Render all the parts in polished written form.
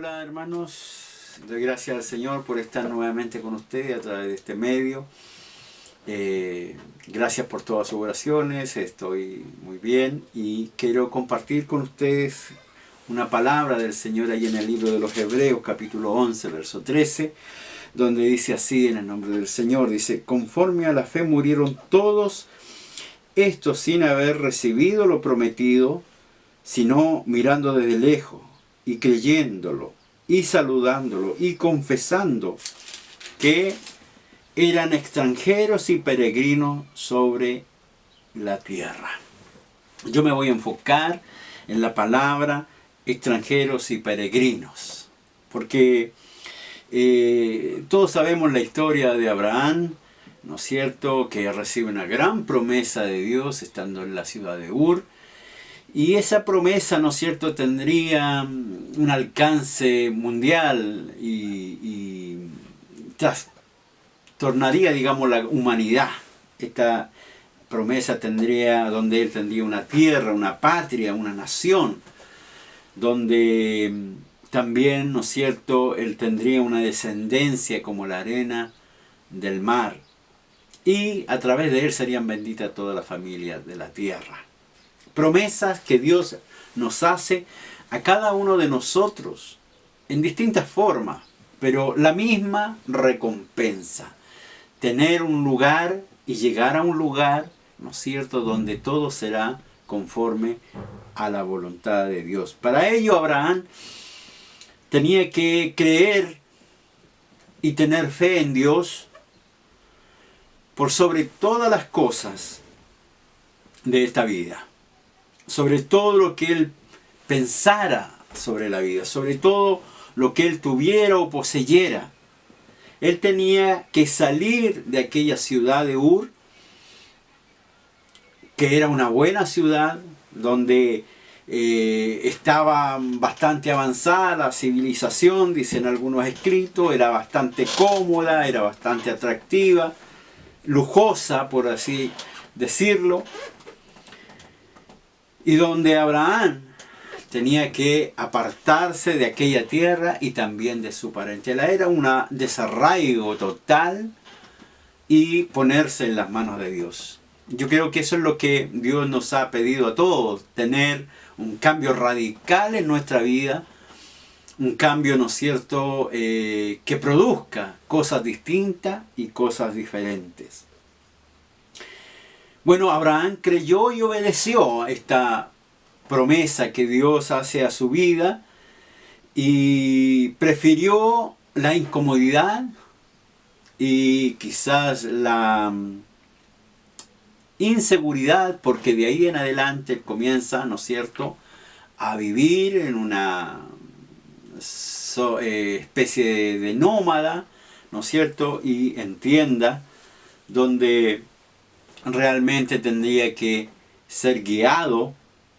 Hola hermanos, doy gracias al Señor por estar nuevamente con ustedes a través de este medio. Gracias por todas sus oraciones, estoy muy bien y quiero compartir con ustedes una palabra del Señor ahí en el libro de los Hebreos, capítulo 11, verso 13, donde dice así en el nombre del Señor, dice: conforme a la fe murieron todos estos sin haber recibido lo prometido, sino mirando desde lejos y creyéndolo y saludándolo y confesando que eran extranjeros y peregrinos sobre la tierra. Yo me voy a enfocar en la palabra extranjeros y peregrinos, porque todos sabemos la historia de Abraham, ¿no es cierto?, que recibe una gran promesa de Dios estando en la ciudad de Ur. Y esa promesa, ¿no es cierto?, tendría un alcance mundial y trastornaría, digamos, la humanidad. Esta promesa tendría, donde él tendría una tierra, una patria, una nación, donde también, ¿no es cierto?, él tendría una descendencia como la arena del mar. Y a través de él serían benditas todas las familias de la tierra. Promesas que Dios nos hace a cada uno de nosotros en distintas formas, pero la misma recompensa. Tener un lugar y llegar a un lugar, ¿no es cierto?, donde todo será conforme a la voluntad de Dios. Para ello Abraham tenía que creer y tener fe en Dios por sobre todas las cosas de esta vida. Sobre todo lo que él pensara sobre la vida, sobre todo lo que él tuviera o poseyera. Él tenía que salir de aquella ciudad de Ur, que era una buena ciudad, donde estaba bastante avanzada la civilización, dicen algunos escritos, era bastante cómoda, era bastante atractiva, lujosa, por así decirlo. Y donde Abraham tenía que apartarse de aquella tierra y también de su parentela. Era un desarraigo total y ponerse en las manos de Dios. Yo creo que eso es lo que Dios nos ha pedido a todos, tener un cambio radical en nuestra vida, un cambio, ¿no es cierto?, que produzca cosas distintas y cosas diferentes. Bueno, Abraham creyó y obedeció a esta promesa que Dios hace a su vida y prefirió la incomodidad y quizás la inseguridad, porque de ahí en adelante él comienza, ¿no es cierto?, a vivir en una especie de nómada, ¿no es cierto?, y en tienda, donde realmente tendría que ser guiado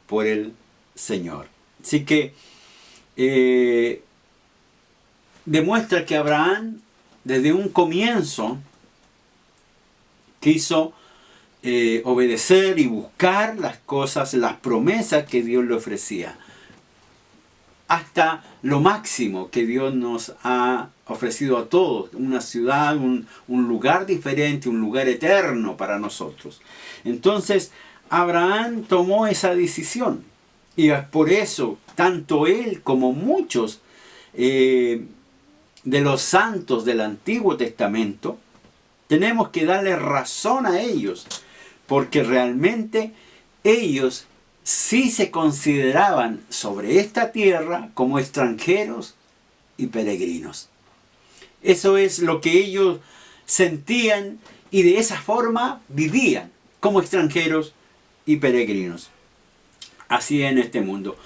por el Señor. Así que demuestra que Abraham desde un comienzo quiso obedecer y buscar las cosas, las promesas que Dios le ofrecía, hasta lo máximo que Dios nos ha ofrecido a todos, una ciudad, un lugar diferente, un lugar eterno para nosotros. Entonces Abraham tomó esa decisión y por eso tanto él como muchos de los santos del Antiguo Testamento tenemos que darle razón a ellos, porque realmente ellos sí se consideraban sobre esta tierra como extranjeros y peregrinos. Eso es lo que ellos sentían y de esa forma vivían como extranjeros y peregrinos. Así en este mundo.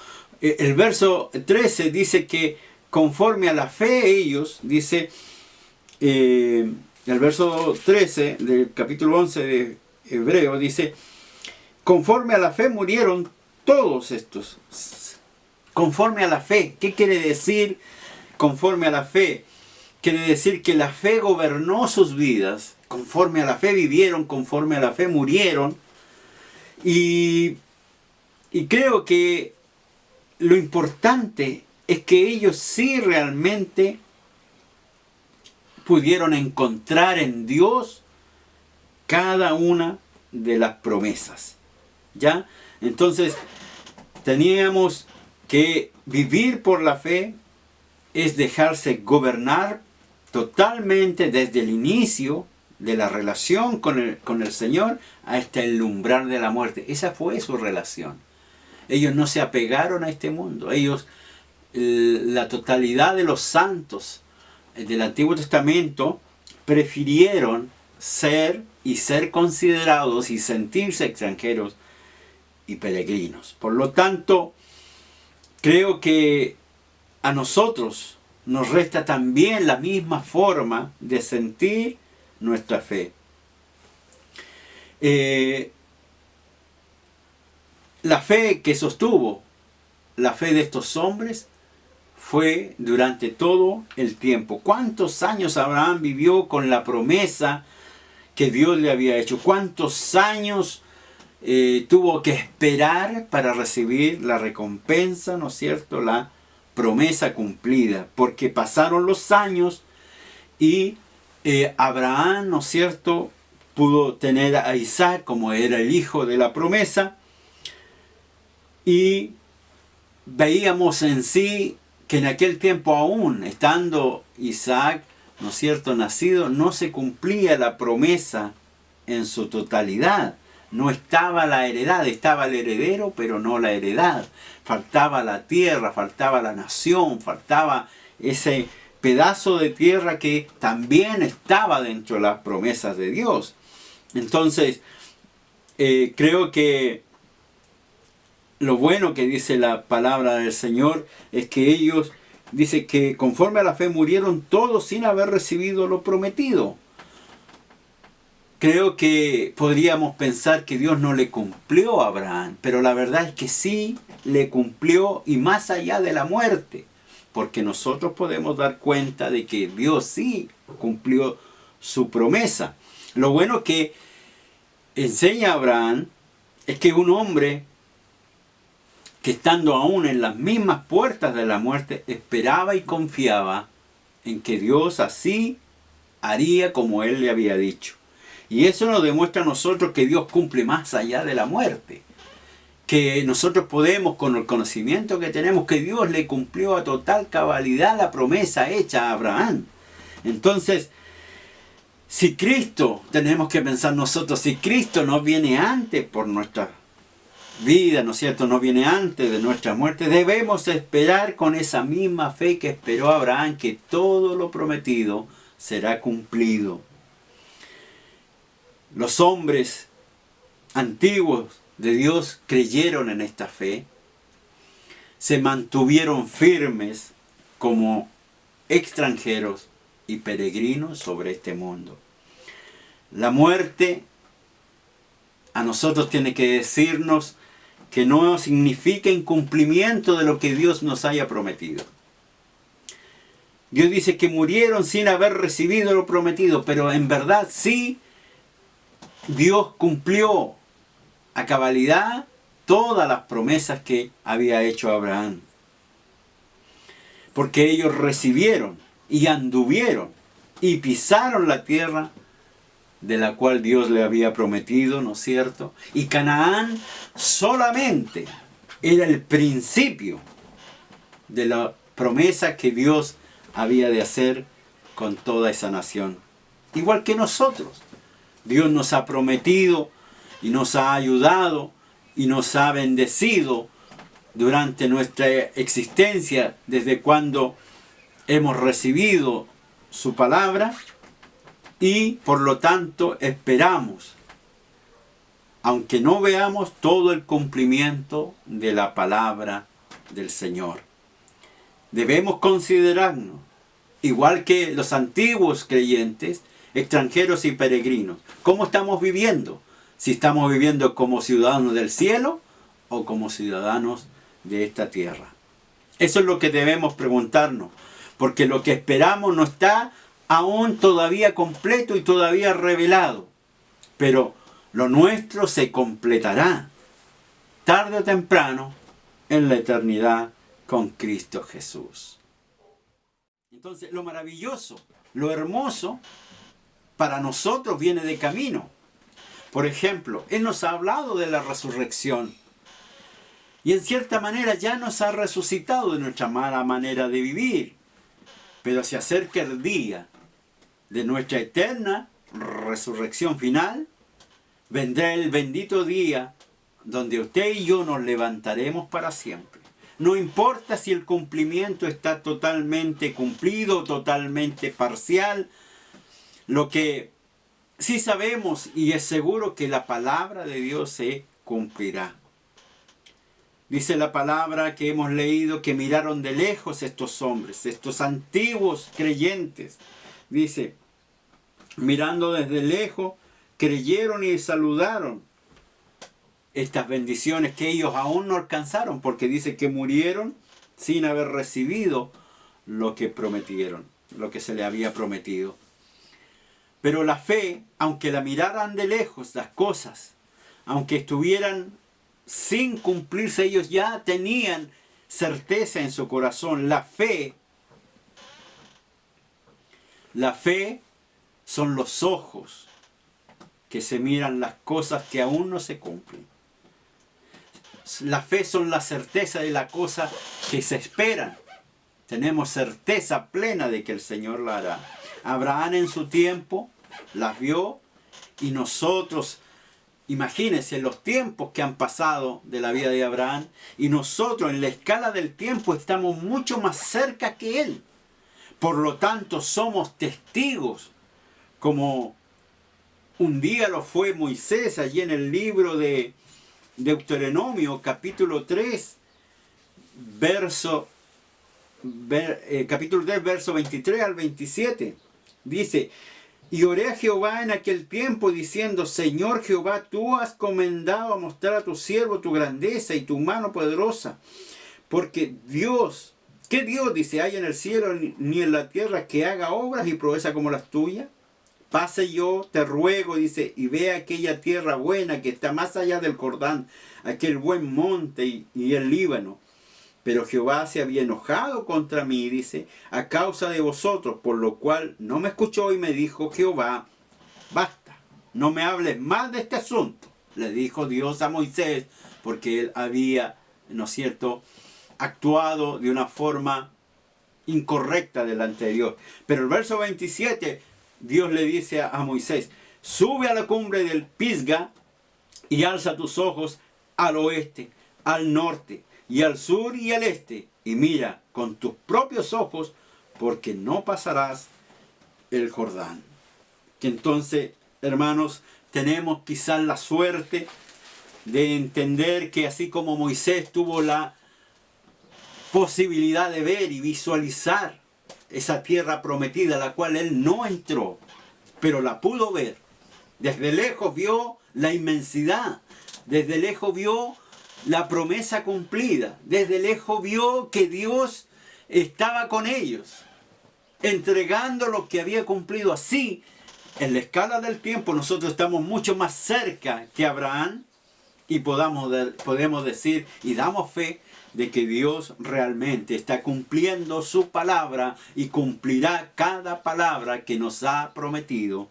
El verso 13 dice que conforme a la fe ellos, dice el verso 13 del capítulo 11 de Hebreo, dice: conforme a la fe murieron todos estos. Conforme a la fe. ¿Qué quiere decir conforme a la fe? Quiere decir que la fe gobernó sus vidas. Conforme a la fe vivieron, conforme a la fe murieron. Y creo que lo importante es que ellos sí realmente pudieron encontrar en Dios cada una de las promesas. ¿Ya? Entonces, teníamos que vivir por la fe es dejarse gobernar totalmente desde el inicio de la relación con el Señor hasta el umbral de la muerte. Esa fue su relación. Ellos no se apegaron a este mundo. Ellos, la totalidad de los santos del Antiguo Testamento, prefirieron ser considerados y sentirse extranjeros y peregrinos. Por lo tanto, creo que a nosotros nos resta también la misma forma de sentir nuestra fe. La fe que sostuvo, la fe de estos hombres, fue durante todo el tiempo. ¿Cuántos años Abraham vivió con la promesa que Dios le había hecho? ¿Cuántos años tuvo que esperar para recibir la recompensa, ¿no es cierto?, la promesa cumplida? Porque pasaron los años y Abraham, ¿no es cierto?, pudo tener a Isaac como era el hijo de la promesa, y veíamos en sí que en aquel tiempo aún, estando Isaac, ¿no es cierto?, nacido, no se cumplía la promesa en su totalidad. No estaba la heredad, estaba el heredero, pero no la heredad. Faltaba la tierra, faltaba la nación, faltaba ese pedazo de tierra que también estaba dentro de las promesas de Dios. Entonces, creo que lo bueno que dice la palabra del Señor es que ellos, dice que conforme a la fe murieron todos sin haber recibido lo prometido. Creo que podríamos pensar que Dios no le cumplió a Abraham, pero la verdad es que sí le cumplió, y más allá de la muerte, porque nosotros podemos dar cuenta de que Dios sí cumplió su promesa. Lo bueno que enseña Abraham es que un hombre que estando aún en las mismas puertas de la muerte, esperaba y confiaba en que Dios así haría como Él le había dicho. Y eso nos demuestra a nosotros que Dios cumple más allá de la muerte. Que nosotros podemos, con el conocimiento que tenemos, que Dios le cumplió a total cabalidad la promesa hecha a Abraham. Entonces, si Cristo, tenemos que pensar nosotros, si Cristo no viene antes por nuestra vida, ¿no es cierto?, no viene antes de nuestra muerte, debemos esperar con esa misma fe que esperó Abraham, que todo lo prometido será cumplido. Los hombres antiguos de Dios creyeron en esta fe, se mantuvieron firmes como extranjeros y peregrinos sobre este mundo. La muerte a nosotros tiene que decirnos que no significa incumplimiento de lo que Dios nos haya prometido. Dios dice que murieron sin haber recibido lo prometido, pero en verdad sí, Dios cumplió a cabalidad todas las promesas que había hecho Abraham. Porque ellos recibieron y anduvieron y pisaron la tierra de la cual Dios le había prometido, ¿no es cierto? Y Canaán solamente era el principio de la promesa que Dios había de hacer con toda esa nación. Igual que nosotros. Dios nos ha prometido y nos ha ayudado y nos ha bendecido durante nuestra existencia, desde cuando hemos recibido su palabra, y por lo tanto esperamos, aunque no veamos todo el cumplimiento de la palabra del Señor. Debemos considerarnos, igual que los antiguos creyentes, extranjeros y peregrinos. ¿Cómo estamos viviendo? Si estamos viviendo como ciudadanos del cielo o como ciudadanos de esta tierra. Eso es lo que debemos preguntarnos, porque lo que esperamos no está aún todavía completo y todavía revelado, pero lo nuestro se completará tarde o temprano en la eternidad con Cristo Jesús. Entonces, lo maravilloso, lo hermoso, para nosotros viene de camino. Por ejemplo, Él nos ha hablado de la resurrección. Y en cierta manera ya nos ha resucitado de nuestra mala manera de vivir. Pero se acerca el día de nuestra eterna resurrección final. Vendrá el bendito día donde usted y yo nos levantaremos para siempre. No importa si el cumplimiento está totalmente cumplido, totalmente parcial. Lo que sí sabemos y es seguro que la palabra de Dios se cumplirá. Dice la palabra que hemos leído que miraron de lejos estos hombres, estos antiguos creyentes. Dice, mirando desde lejos, creyeron y saludaron estas bendiciones que ellos aún no alcanzaron, porque dice que murieron sin haber recibido lo que prometieron, lo que se le había prometido. Pero la fe, aunque la miraran de lejos las cosas, aunque estuvieran sin cumplirse, ellos ya tenían certeza en su corazón. La fe son los ojos que se miran las cosas que aún no se cumplen. La fe son la certeza de la cosa que se esperan. Tenemos certeza plena de que el Señor la hará. Abraham en su tiempo las vio y nosotros, imagínense los tiempos que han pasado de la vida de Abraham y nosotros en la escala del tiempo estamos mucho más cerca que él. Por lo tanto somos testigos, como un día lo fue Moisés allí en el libro de Deuteronomio capítulo 3, capítulo 3, verso 23 al 27. Dice, y oré a Jehová en aquel tiempo diciendo, Señor Jehová, tú has comendado a mostrar a tu siervo tu grandeza y tu mano poderosa. Porque Dios, ¿qué Dios, dice, hay en el cielo ni en la tierra que haga obras y proeza como las tuyas? Pase yo, te ruego, dice, y ve aquella tierra buena que está más allá del Jordán, aquel buen monte y el Líbano. Pero Jehová se había enojado contra mí, dice, a causa de vosotros, por lo cual no me escuchó y me dijo Jehová, basta, no me hables más de este asunto. Le dijo Dios a Moisés, porque él había, ¿no es cierto?, actuado de una forma incorrecta delante de Dios. Pero el verso 27, Dios le dice a Moisés, sube a la cumbre del Pisga y alza tus ojos al oeste, al norte, y al sur y al este, y mira con tus propios ojos, porque no pasarás el Jordán. Que entonces, hermanos, tenemos quizás la suerte de entender que así como Moisés tuvo la posibilidad de ver y visualizar esa tierra prometida, la cual él no entró, pero la pudo ver. Desde lejos vio la inmensidad, desde lejos vio la promesa cumplida, desde lejos vio que Dios estaba con ellos, entregando lo que había cumplido. Así, en la escala del tiempo, nosotros estamos mucho más cerca que Abraham y podemos decir y damos fe de que Dios realmente está cumpliendo su palabra y cumplirá cada palabra que nos ha prometido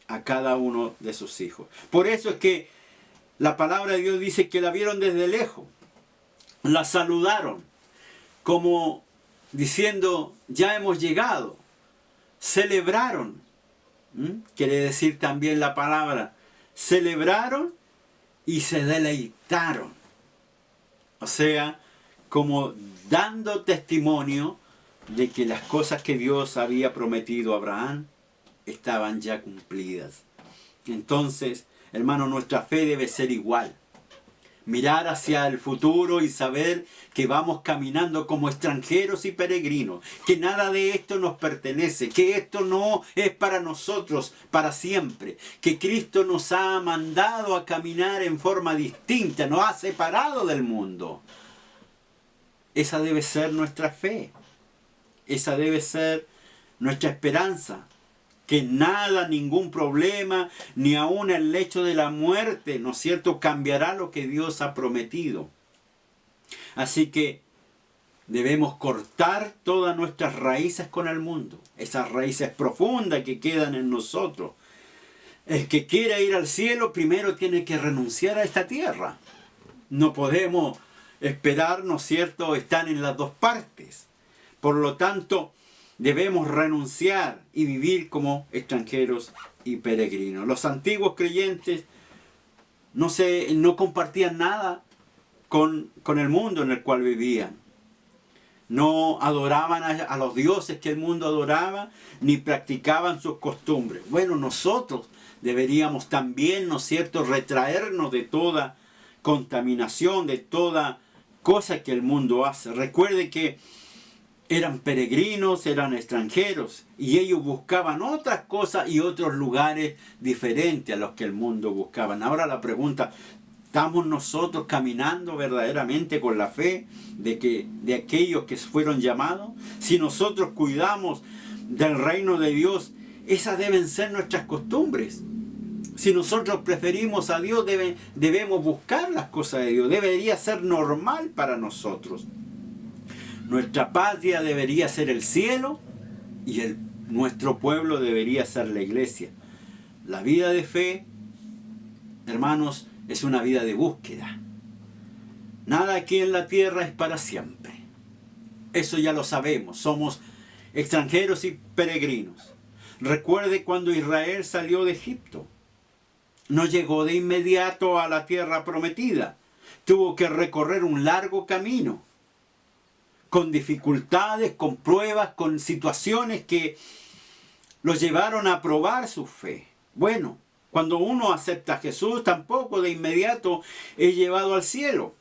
a cada uno de sus hijos. Por eso es que la palabra de Dios dice que la vieron desde lejos, la saludaron, como diciendo, ya hemos llegado, celebraron, quiere decir también la palabra, celebraron y se deleitaron. O sea, como dando testimonio de que las cosas que Dios había prometido a Abraham estaban ya cumplidas. Entonces, hermano, nuestra fe debe ser igual. Mirar hacia el futuro y saber que vamos caminando como extranjeros y peregrinos, que nada de esto nos pertenece, que esto no es para nosotros para siempre, que Cristo nos ha mandado a caminar en forma distinta, nos ha separado del mundo. Esa debe ser nuestra fe, esa debe ser nuestra esperanza. Que nada, ningún problema, ni aún el hecho de la muerte, ¿no es cierto?, cambiará lo que Dios ha prometido. Así que Debemos cortar todas nuestras raíces con el mundo, esas raíces profundas que quedan en nosotros. El que quiera ir al cielo primero tiene que renunciar a esta tierra. No podemos esperar, ¿no es cierto?, estar en las dos partes. Por lo tanto, debemos renunciar y vivir como extranjeros y peregrinos. Los antiguos creyentes no compartían nada con el mundo en el cual vivían. No adoraban a los dioses que el mundo adoraba, ni practicaban sus costumbres. Bueno, nosotros deberíamos también, ¿no es cierto?, retraernos de toda contaminación, de toda cosa que el mundo hace. Recuerde que eran peregrinos, eran extranjeros, y ellos buscaban otras cosas y otros lugares diferentes a los que el mundo buscaban. Ahora la pregunta, ¿estamos nosotros caminando verdaderamente con la fe de aquellos que fueron llamados? Si nosotros cuidamos del reino de Dios, esas deben ser nuestras costumbres. Si nosotros preferimos a Dios, debemos buscar las cosas de Dios. Debería ser normal para nosotros. Nuestra patria debería ser el cielo y nuestro pueblo debería ser la iglesia. La vida de fe, hermanos, es una vida de búsqueda. Nada aquí en la tierra es para siempre. Eso ya lo sabemos. Somos extranjeros y peregrinos. Recuerde cuando Israel salió de Egipto. No llegó de inmediato a la tierra prometida. Tuvo que recorrer un largo camino, con dificultades, con pruebas, con situaciones que los llevaron a probar su fe. Bueno, cuando uno acepta a Jesús, tampoco de inmediato es llevado al cielo.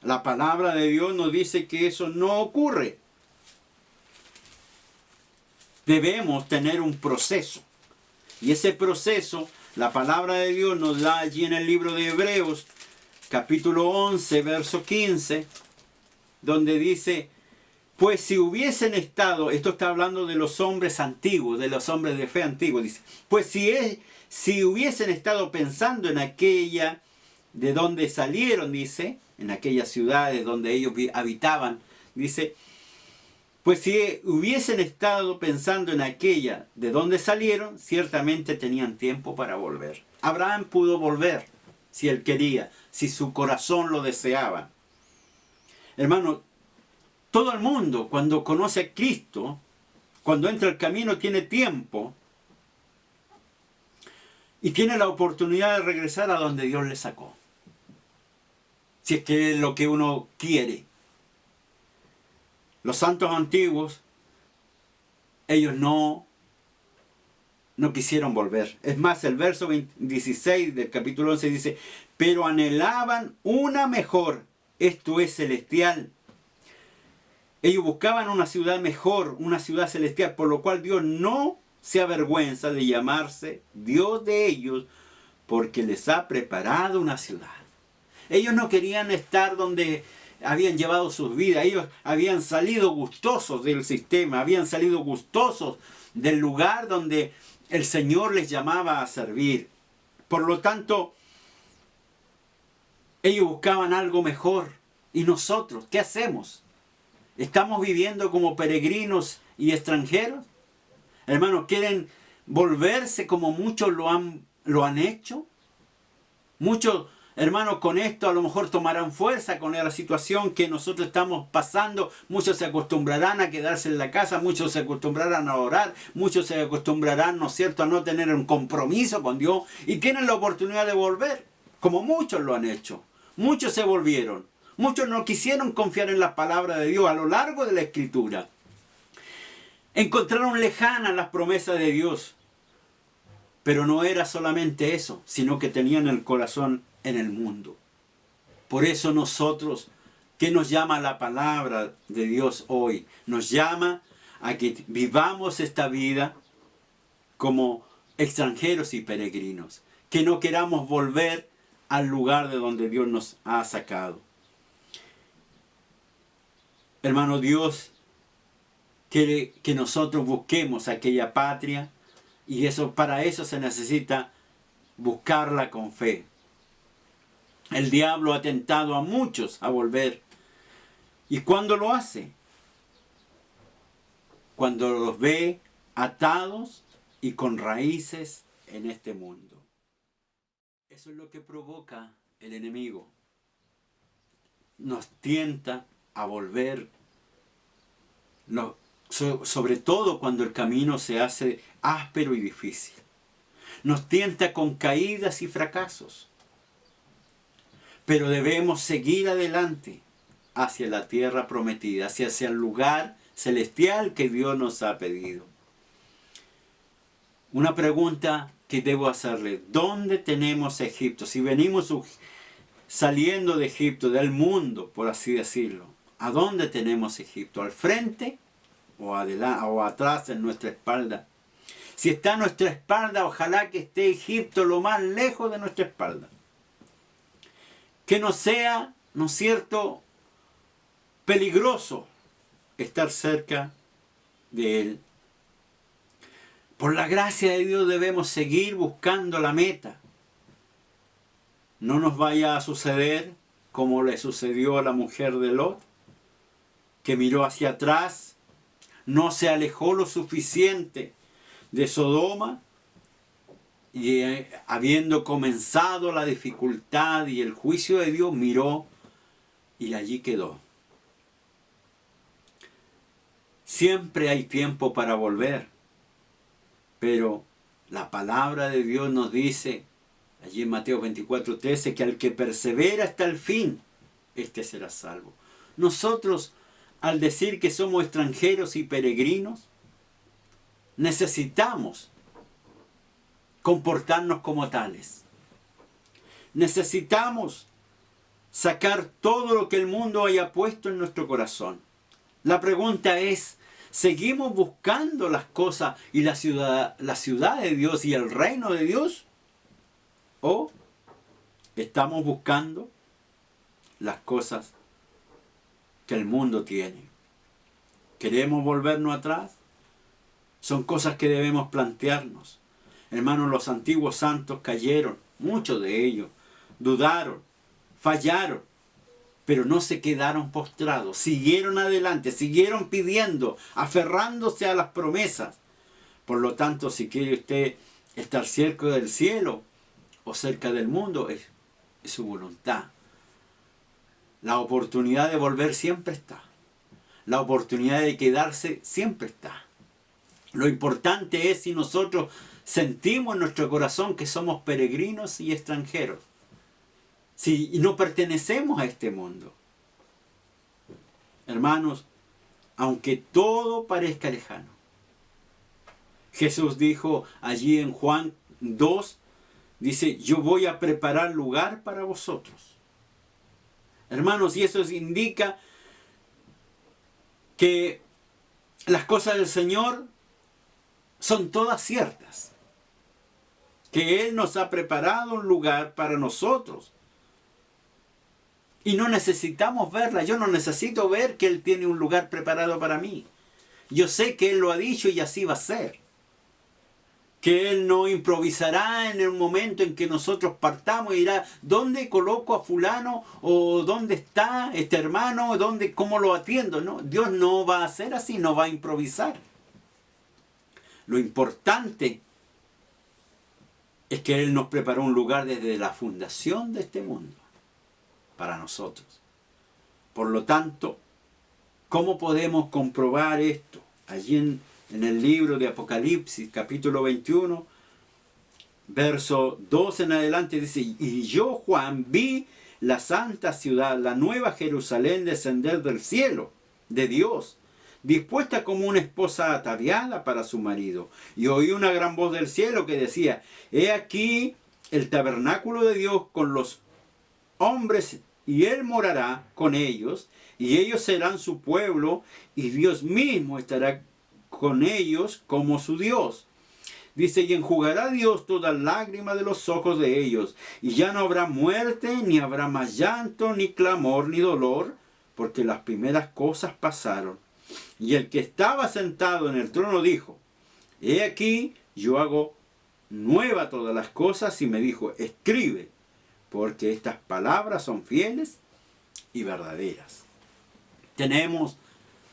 La palabra de Dios nos dice que eso no ocurre. Debemos tener un proceso. Y ese proceso, la palabra de Dios nos da allí en el libro de Hebreos, capítulo 11, verso 15, donde dice, pues si hubiesen estado, esto está hablando de los hombres antiguos, de los hombres de fe antiguos, dice, pues si hubiesen estado pensando en aquella de donde salieron, dice, en aquellas ciudades donde ellos habitaban, dice, pues si hubiesen estado pensando en aquella de donde salieron, ciertamente tenían tiempo para volver. Abraham pudo volver si él quería, si su corazón lo deseaba. Hermano, todo el mundo cuando conoce a Cristo, cuando entra al camino, tiene tiempo y tiene la oportunidad de regresar a donde Dios le sacó. Si es que es lo que uno quiere. Los santos antiguos, ellos no quisieron volver. Es más, el verso 16 del capítulo 11 dice, pero anhelaban una mejor, esto es celestial. Ellos buscaban una ciudad mejor, una ciudad celestial, por lo cual Dios no se avergüenza de llamarse Dios de ellos, porque les ha preparado una ciudad. Ellos no querían estar donde habían llevado sus vidas. Ellos habían salido gustosos del sistema, habían salido gustosos del lugar donde el Señor les llamaba a servir. Por lo tanto, ellos buscaban algo mejor. ¿Y nosotros qué hacemos? ¿Estamos viviendo como peregrinos y extranjeros? Hermanos, ¿quieren volverse como muchos lo han hecho? Muchos, hermanos, con esto a lo mejor tomarán fuerza con la situación que nosotros estamos pasando. Muchos se acostumbrarán a quedarse en la casa, muchos se acostumbrarán a orar, muchos se acostumbrarán, ¿no es cierto?, a no tener un compromiso con Dios y tienen la oportunidad de volver, como muchos lo han hecho. Muchos se volvieron, muchos no quisieron confiar en la palabra de Dios a lo largo de la Escritura. Encontraron lejanas las promesas de Dios, pero no era solamente eso, sino que tenían el corazón en el mundo. Por eso nosotros, ¿qué nos llama la palabra de Dios hoy? Nos llama a que vivamos esta vida como extranjeros y peregrinos. Que no queramos volver al lugar de donde Dios nos ha sacado. Hermano, Dios quiere que nosotros busquemos aquella patria y para eso se necesita buscarla con fe. El diablo ha tentado a muchos a volver ¿Y cuándo lo hace? Cuando los ve atados y con raíces en este mundo. Eso es lo que provoca el enemigo. Nos tienta a volver, sobre todo cuando el camino se hace áspero y difícil. Nos tienta con caídas y fracasos. Pero debemos seguir adelante hacia la tierra prometida, hacia el lugar celestial que Dios nos ha pedido. Una pregunta que debo hacerle: ¿dónde tenemos Egipto? Si venimos saliendo de Egipto, del mundo, por así decirlo, ¿a dónde tenemos Egipto? ¿Al frente o atrás en nuestra espalda? Si está a nuestra espalda, ojalá que esté Egipto lo más lejos de nuestra espalda. Que no sea, ¿no es cierto?, peligroso estar cerca de él. Por la gracia de Dios debemos seguir buscando la meta. No nos vaya a suceder como le sucedió a la mujer de Lot, que miró hacia atrás, no se alejó lo suficiente de Sodoma, y habiendo comenzado la dificultad y el juicio de Dios, miró y allí quedó. Siempre hay tiempo para volver, pero la palabra de Dios nos dice, allí en Mateo 24:13, que al que persevera hasta el fin, éste será salvo. Nosotros, al decir que somos extranjeros y peregrinos, necesitamos comportarnos como tales. Necesitamos sacar todo lo que el mundo haya puesto en nuestro corazón. La pregunta es, ¿seguimos buscando las cosas y la ciudad de Dios y el reino de Dios? ¿O estamos buscando las cosas que el mundo tiene? ¿Queremos volvernos atrás? Son cosas que debemos plantearnos. Hermanos, los antiguos santos cayeron, muchos de ellos, dudaron, fallaron, pero no se quedaron postrados, siguieron adelante, siguieron pidiendo, aferrándose a las promesas. Por lo tanto, si quiere usted estar cerca del cielo o cerca del mundo, es su voluntad. La oportunidad de volver siempre está. La oportunidad de quedarse siempre está. Lo importante es si nosotros sentimos en nuestro corazón que somos peregrinos y extranjeros. Si no pertenecemos a este mundo. Hermanos, aunque todo parezca lejano. Jesús dijo allí en Juan 2, dice, yo voy a preparar lugar para vosotros. Hermanos, y eso indica que las cosas del Señor son todas ciertas. Que Él nos ha preparado un lugar para nosotros. Y no necesitamos verla. Yo no necesito ver que Él tiene un lugar preparado para mí. Yo sé que Él lo ha dicho y así va a ser. Que Él no improvisará en el momento en que nosotros partamos y dirá, ¿dónde coloco a fulano? ¿O dónde está este hermano? ¿Cómo lo atiendo? No, Dios no va a hacer así, no va a improvisar. Lo importante es que Él nos preparó un lugar desde la fundación de este mundo para nosotros. Por lo tanto, ¿cómo podemos comprobar esto? Allí en el libro de Apocalipsis, capítulo 21, verso 2 en adelante, dice, y yo, Juan, vi la santa ciudad, la nueva Jerusalén, descender del cielo, de Dios, dispuesta como una esposa ataviada para su marido. Y oí una gran voz del cielo que decía, he aquí el tabernáculo de Dios con los hombres, y Él morará con ellos, y ellos serán su pueblo, y Dios mismo estará con ellos como su Dios. Dice, y enjugará Dios toda lágrima de los ojos de ellos, y ya no habrá muerte, ni habrá más llanto, ni clamor, ni dolor, porque las primeras cosas pasaron. Y el que estaba sentado en el trono dijo, he aquí, yo hago nueva todas las cosas, y me dijo, escribe, porque estas palabras son fieles y verdaderas. Tenemos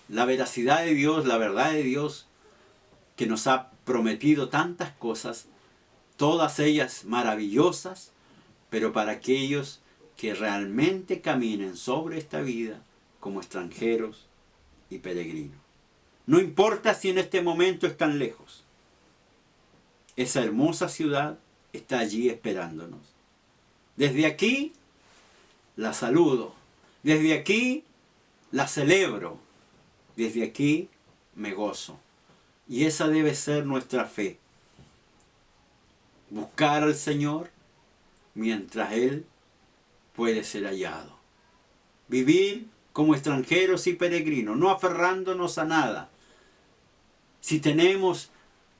la veracidad de Dios, la verdad de Dios, que nos ha prometido tantas cosas, todas ellas maravillosas, pero para aquellos que realmente caminen sobre esta vida como extranjeros y peregrinos. No importa si en este momento están lejos, esa hermosa ciudad está allí esperándonos. Desde aquí la saludo, desde aquí la celebro, desde aquí me gozo. Y esa debe ser nuestra fe. Buscar al Señor mientras Él puede ser hallado. Vivir como extranjeros y peregrinos, no aferrándonos a nada. Si tenemos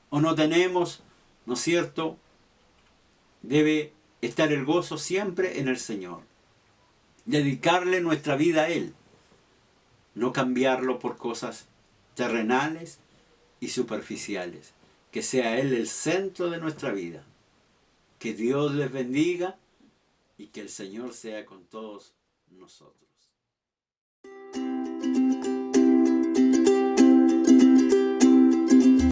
o no tenemos, ¿no es cierto? Debe estar el gozo siempre en el Señor. Dedicarle nuestra vida a Él. No cambiarlo por cosas terrenales y superficiales. Que sea Él el centro de nuestra vida. Que Dios les bendiga y que el Señor sea con todos nosotros.